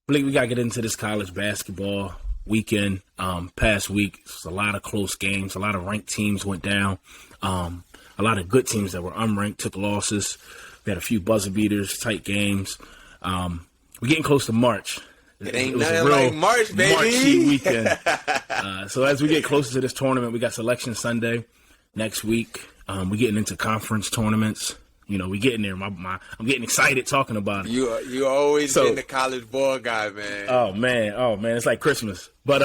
Blake, we got to get into this college basketball weekend. Past week, it was a lot of close games. A lot of ranked teams went down. A lot of good teams that were unranked took losses. We had a few buzzer beaters, tight games. We're getting close to March. It ain't nothing like March, baby. Marchy weekend. So as we get closer to this tournament, we got Selection Sunday next week. We're getting into conference tournaments. You know, we getting there. I'm getting excited talking about it. You always been the college ball guy, man. Oh man, it's like Christmas. But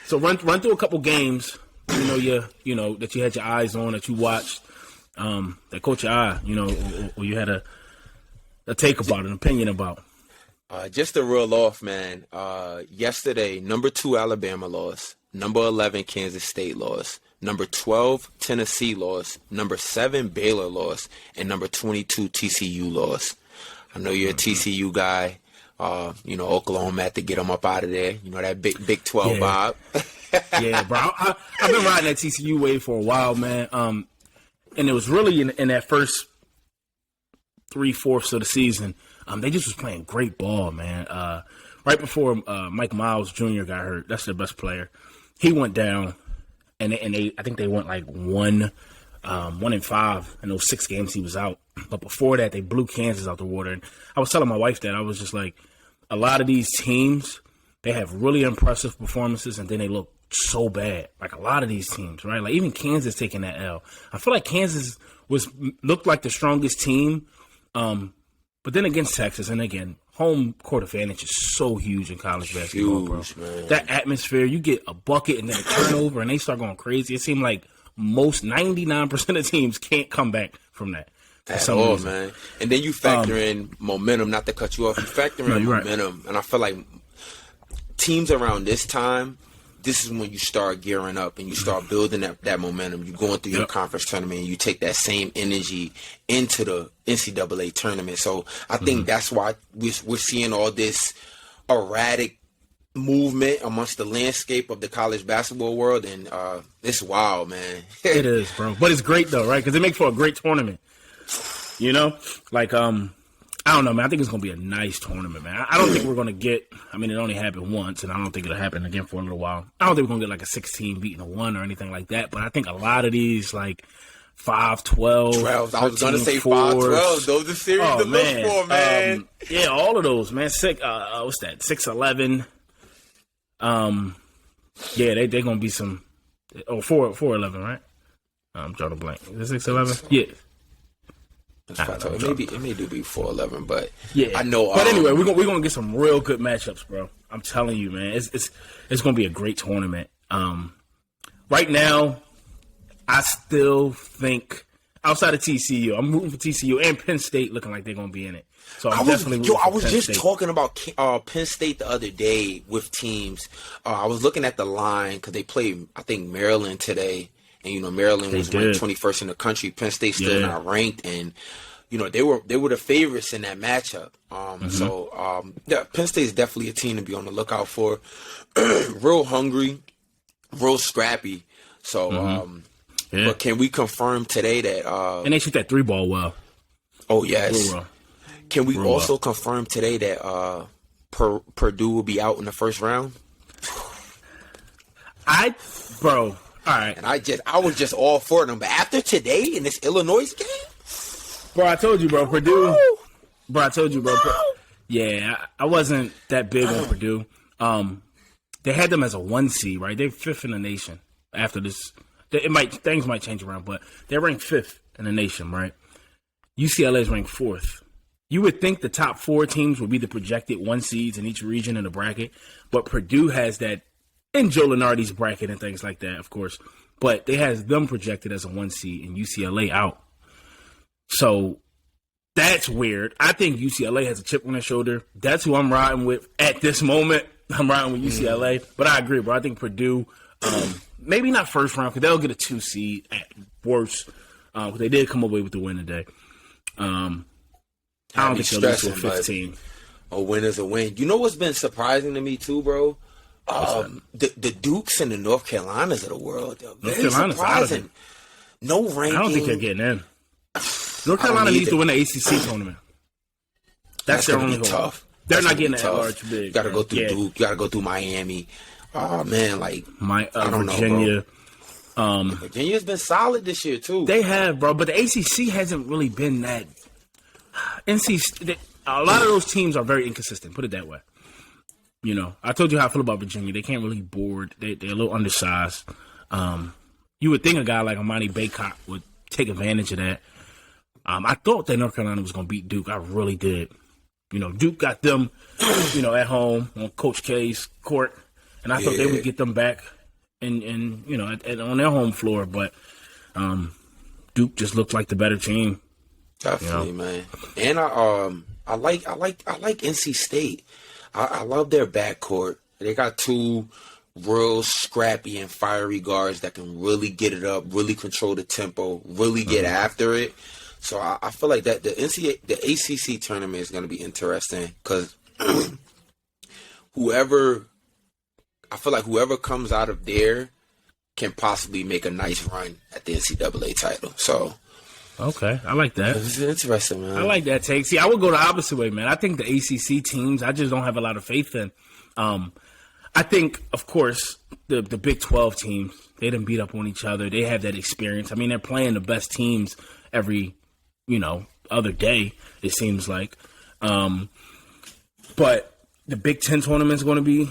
so run through a couple games. That you had your eyes on, that you watched, that caught your eye. Or you had a take about, an opinion about. Just to reel off, man. Yesterday, number 2 Alabama lost, number 11 Kansas State lost. Number 12, Tennessee lost. Number 7, Baylor lost. And number 22, TCU lost. I know you're a TCU guy. Oklahoma had to get them up out of there. You know, that Big 12 vibe. Yeah, bro. I've been riding that TCU wave for a while, man. And it was really in that first 3/4 of the season, they just was playing great ball, man. Right before Mike Miles Jr. got hurt, that's their best player. He went down. And I think they went like 1-5 in those 6 games he was out. But before that, they blew Kansas out the water. And I was telling my wife that I was just like, a lot of these teams, they have really impressive performances, and then they look so bad. Like a lot of these teams, right? Like even Kansas taking that L. I feel like Kansas looked like the strongest team. But then against Texas, and again, home court advantage is so huge in college basketball, bro. Man. That atmosphere, you get a bucket and then a turnover, and they start going crazy. It seemed like 99% of teams can't come back from that. At all, man. And then you factor in momentum, not to cut you off. You factor in momentum, right. And I feel like teams around this time, this is when you start gearing up and you start building that momentum. You're going through your conference tournament and you take that same energy into the NCAA tournament. So I think that's why we're seeing all this erratic movement amongst the landscape of the college basketball world. And it's wild, man. It is, bro. But it's great, though, right? Because it makes for a great tournament. I don't know, man. I think it's going to be a nice tournament, man. I don't think we're going to get – I mean, it only happened once, and I don't think it'll happen again for a little while. I don't think we're going to get like a 16 beating a 1 or anything like that, but I think a lot of these, like 5-12, 12. I was going to say 5-12. Those are series to look for, man. Yeah, all of those, man. What's that? 6-11. Yeah, they're going to be some – 4-11, right? I'm drawing a blank. Is it 6-11? Yeah. It may do be 4-11, but yeah, I know. But anyway, we're gonna get some real good matchups, bro. I'm telling you, man, it's gonna be a great tournament. Right now, I still think outside of TCU, I'm rooting for TCU and Penn State looking like they're gonna be in it. So I was just talking about Penn State the other day with teams. I was looking at the line because they played, I think, Maryland today. And, Maryland was ranked 21st in the country. Penn State still not ranked. And, they were the favorites in that matchup. So, Penn State is definitely a team to be on the lookout for. Real hungry, real scrappy. So, but can we confirm today that... and they shoot that 3-ball well. Oh, yes. Can we also confirm today that Purdue will be out in the first round? Bro... All right. And I was just all for them. But after today in this Illinois game? Bro, I told you, bro. Purdue. Bro, I told you, bro. Yeah, I wasn't that big on Purdue. They had them as a 1 seed, right? They're 5th in the nation after this. Things might change around, but they're ranked 5th in the nation, right? UCLA is ranked 4th. You would think the top 4 teams would be the projected 1 seeds in each region in the bracket, but Purdue has that. And Joe Lunardi's bracket and things like that, of course. But they has them projected as a 1 seed and UCLA out. So that's weird. I think UCLA has a chip on their shoulder. That's who I'm riding with at this moment. I'm riding with UCLA. But I agree, bro. I think Purdue, maybe not first round, because they'll get a 2 seed at worst. Because they did come away with the win today. I don't think they'll lose to a 15. A win is a win. You know what's been surprising to me, too, bro? The Dukes and the North Carolinas of the world. North Carolina's surprising. No ranking. I don't think they're getting in. North Carolina needs to win the ACC tournament. That's their only goal. Tough. They're not getting that large big. You got to go through Duke. You got to go through Miami. Oh man, like I don't Virginia. know, bro. Virginia's been solid this year too. They have, bro, but the ACC hasn't really been that. A lot of those teams are very inconsistent. Put it that way. You know, I told you how I feel about Virginia. They can't really board. They're a little undersized. You would think a guy like Amani Baycott would take advantage of that. I thought that North Carolina was going to beat Duke. I really did. You know, Duke got them, at home on Coach K's court, and I thought they would get them back and on their home floor. But Duke just looked like the better team. Definitely, man. And I like NC State. I love their backcourt. They got two real scrappy and fiery guards that can really get it up, really control the tempo, really get after it. So I feel like that the ACC tournament is going to be interesting because whoever comes out of there can possibly make a nice run at the NCAA title. So. Okay, I like that. It's interesting, man. I like that take. See, I would go the opposite way, man. I think the ACC teams, I just don't have a lot of faith in. I think, of course, the Big 12 teams, they done beat up on each other. They have that experience. I mean, they're playing the best teams every, other day, it seems like. But the Big 10 tournament is going to be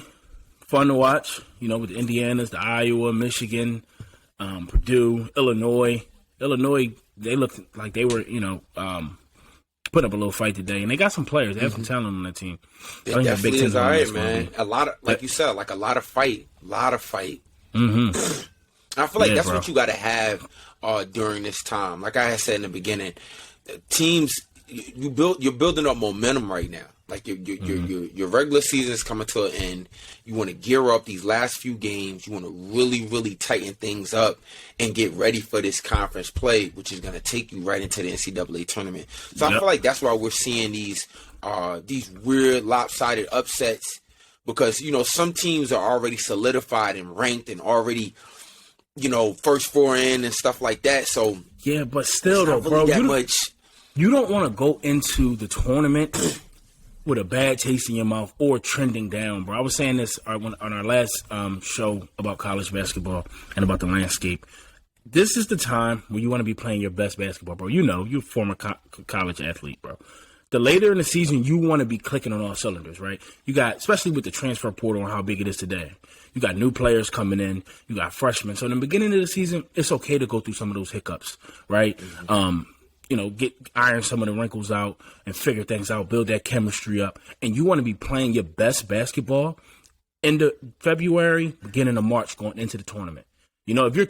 fun to watch, with the Indianas, the Iowa, Michigan, Purdue, Illinois. Illinois, they looked like they were, put up a little fight today, and they got some players. They have some talent on that team. It definitely is all right, man. A lot of, like you said, like a lot of fight. Mm-hmm. I feel like that's what you got to have during this time. Like I had said in the beginning, teams you're building up momentum right now. Like your regular season is coming to an end. You want to gear up these last few games. You want to really, really tighten things up and get ready for this conference play, which is going to take you right into the NCAA tournament. So I feel like that's why we're seeing these weird lopsided upsets because, some teams are already solidified and ranked and already, first four in and stuff like that. So yeah, but still though, bro, you don't want to go into the tournament with a bad taste in your mouth or trending down, bro. I was saying this on our last show about college basketball and about the landscape. This is the time where you want to be playing your best basketball, bro. You're a former college athlete, bro. The later in the season, you want to be clicking on all cylinders, right? You got, especially with the transfer portal and how big it is today, you got new players coming in, you got freshmen. So in the beginning of the season, it's okay to go through some of those hiccups, right? Mm-hmm. Iron some of the wrinkles out and figure things out, build that chemistry up. And you want to be playing your best basketball into February, beginning of March, going into the tournament. If you're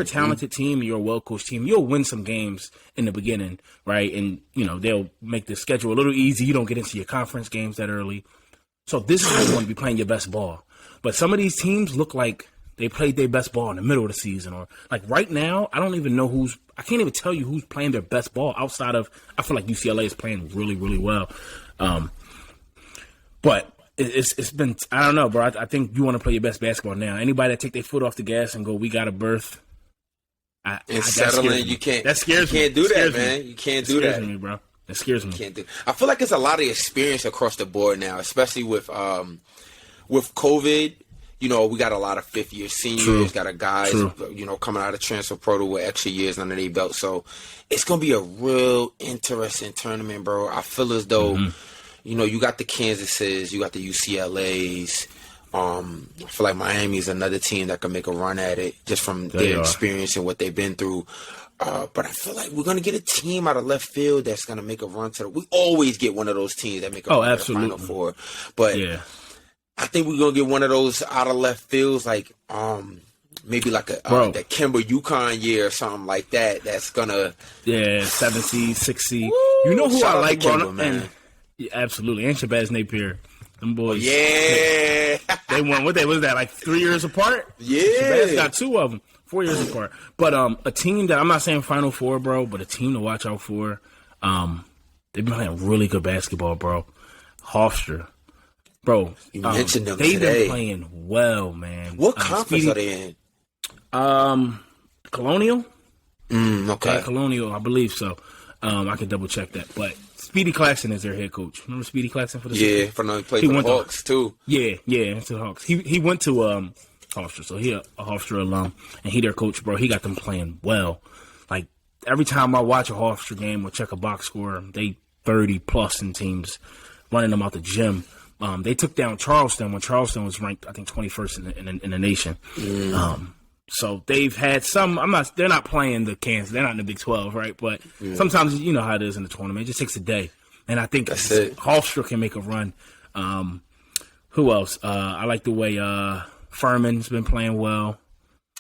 a talented team and you're a well-coached team, you'll win some games in the beginning, right? And, they'll make the schedule a little easy. You don't get into your conference games that early. So this is when you want to be playing your best ball. But some of these teams look like they played their best ball in the middle of the season. Or, like, right now, I don't even know I can't even tell you who's playing their best ball outside of, I feel like UCLA is playing really, really well. But it's been, I don't know, bro. I think you want to play your best basketball now. Anybody that take their foot off the gas and go, we got a berth. Settling, you can't. That scares me. You can't do that, man. You can't do that. That scares me, bro. That scares me. I feel like it's a lot of experience across the board now, especially with COVID. We got a lot of fifth-year seniors, got a guys, coming out of transfer portal with extra years under their belt. So it's going to be a real interesting tournament, bro. I feel as though, you got the Kansases, you got the UCLAs. I feel like Miami is another team that can make a run at it just from their experience and what they've been through. But I feel like we're going to get a team out of left field that's going to make a run to we always get one of those teams that make a run to the Final Four. But I think we're gonna get one of those out of left fields, like maybe like that Kemba UConn year or something like that. That's gonna 7 seed, 6 seed. Woo! Who I like, Kemba, man. Absolutely, and Shabazz Napier. Them boys. Yeah, they won. What was that? Like 3 years apart. Yeah, Shabazz got 2 of them, 4 years apart. But a team that I'm not saying Final Four, bro, but a team to watch out for. They've been playing really good basketball, bro. Hofstra. Bro, you mentioned them they've today. Been playing well, man. What conference are they in? Colonial. Okay. Yeah, Colonial, I believe so. I can double check that. But Speedy Claxton is their head coach. Remember Speedy Claxton for the Yeah, for the play for the Hawks too. Yeah, into the Hawks. He went to Hofstra, so he a Hofstra alum, and he their coach, bro. He got them playing well. Like every time I watch a Hofstra game or check a box score, they 30+ in teams, running them out the gym. They took down Charleston when Charleston was ranked, I think, 21st in the nation. So they've had some. They're not playing the Kansas. They're not in the Big 12, right? But sometimes you know how it is in the tournament. It just takes a day, and I think Hofstra can make a run. Who else? I like the way Furman's been playing well.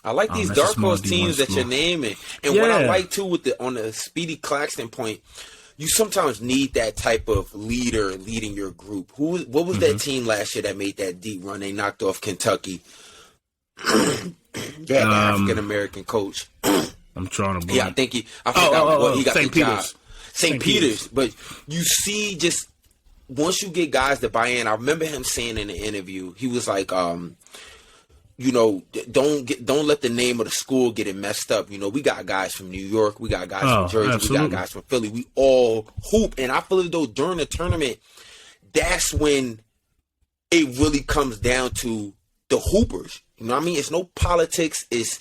I like these dark horse teams that you're naming, and what I like too on the Speedy Claxton point. You sometimes need that type of leader leading your group. What was that team last year that made that deep run? They knocked off Kentucky. They had an African American coach. I'm trying to. Yeah, I think he got St. the job. St. Peter's. But you see, just once you get guys to buy in, I remember him saying in the interview, he was like, you know, don't let the name of the school get it messed up. You know, we got guys from New York, we got guys from Jersey, absolutely. We got guys from Philly. We all hoop, and I feel as though during the tournament, that's when it really comes down to the hoopers. You know what I mean? It's no politics. It's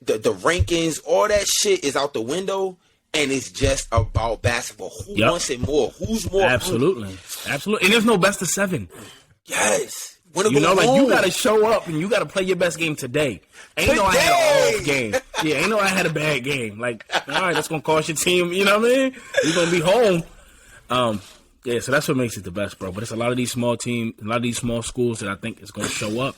the rankings. All that shit is out the window, and it's just about basketball. Who wants it more? Who's more? Absolutely. And there's no best of 7. Yes. You know, like you got to show up and you got to play your best game today. Ain't no I had an off game. Yeah, ain't no I had a bad game. Like, all right, that's gonna cost your team. You know what I mean? You're gonna be home. Yeah, so that's what makes it the best, bro. But it's a lot of these small teams, a lot of these small schools that I think is gonna show up.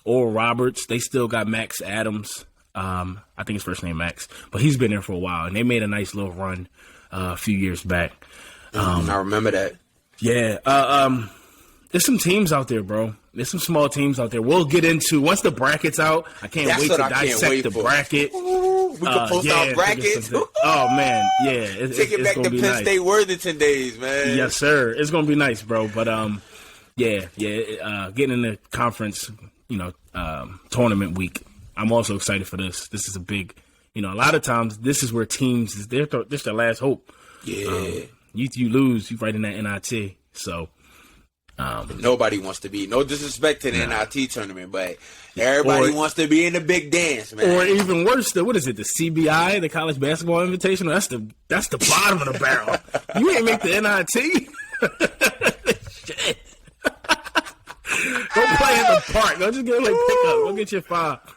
Oral Roberts, they still got Max Adams. I think his first name Max, but he's been there for a while, and they made a nice little run a few years back. I remember that. Yeah. There's some teams out there, bro. There's some small teams out there. We'll get into once the bracket's out. I can't wait to dissect the bracket. Ooh, we can post our brackets. Oh man, yeah. Take it back to Penn State Worthington days, man. Yes, sir. It's gonna be nice, bro. But getting in the conference, tournament week. I'm also excited for this. This is a big, a lot of times this is where teams this is their last hope. Yeah. You lose, you right in that NIT. So. Nobody wants to be. No disrespect to the NIT tournament, but everybody wants to be in the big dance, man. Or even worse, what is it? The CBI, the College Basketball Invitational. That's the bottom of the barrel. You ain't make the NIT. Shit. Go play in the park. Go just get pick up. Go get your 5.